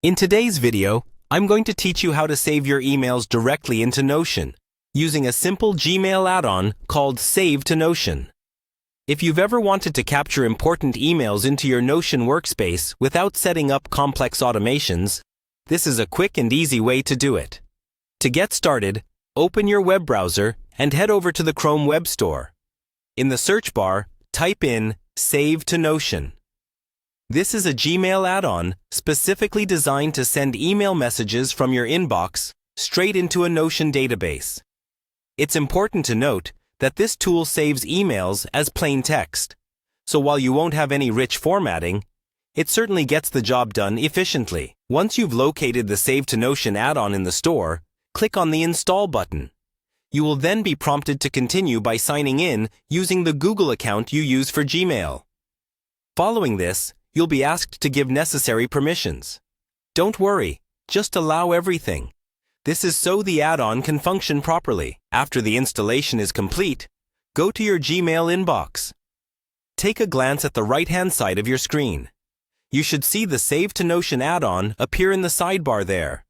In today's video, I'm going to teach you how to save your emails directly into Notion, using a simple Gmail add-on called Save to Notion. If you've ever wanted to capture important emails into your Notion workspace without setting up complex automations, this is a quick and easy way to do it. To get started, open your web browser and head over to the Chrome Web Store. In the search bar, type in Save to Notion. This is a Gmail add-on specifically designed to send email messages from your inbox straight into a Notion database. It's important to note that this tool saves emails as plain text, so while you won't have any rich formatting, it certainly gets the job done efficiently. Once you've located the Save to Notion add-on in the store, click on the Install button. You will then be prompted to continue by signing in using the Google account you use for Gmail. Following this, you'll be asked to give necessary permissions. Don't worry, just allow everything. This is so the add-on can function properly. After the installation is complete, go to your Gmail inbox. Take a glance at the right-hand side of your screen. You should see the Save to Notion add-on appear in the sidebar there.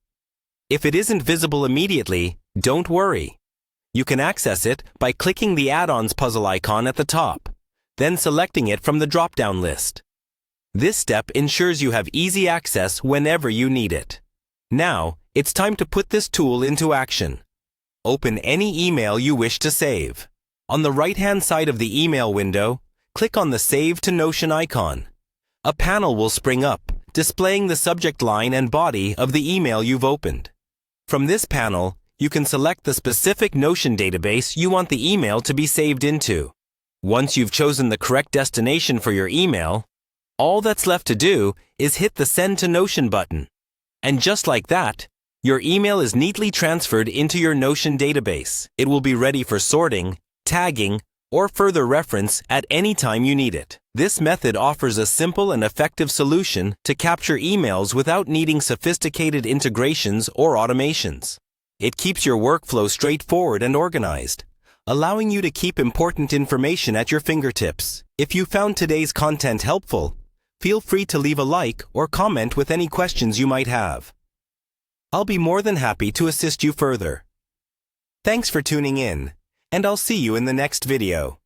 If it isn't visible immediately, don't worry. You can access it by clicking the add-ons puzzle icon at the top, then selecting it from the drop-down list. This step ensures you have easy access whenever you need it. Now, it's time to put this tool into action. Open any email you wish to save. On the right-hand side of the email window, click on the Save to Notion icon. A panel will spring up, displaying the subject line and body of the email you've opened. From this panel, you can select the specific Notion database you want the email to be saved into. Once you've chosen the correct destination for your email, all that's left to do is hit the Send to Notion button. And just like that, your email is neatly transferred into your Notion database. It will be ready for sorting, tagging, or further reference at any time you need it. This method offers a simple and effective solution to capture emails without needing sophisticated integrations or automations. It keeps your workflow straightforward and organized, allowing you to keep important information at your fingertips. If you found today's content helpful, feel free to leave a like or comment with any questions you might have. I'll be more than happy to assist you further. Thanks for tuning in, and I'll see you in the next video.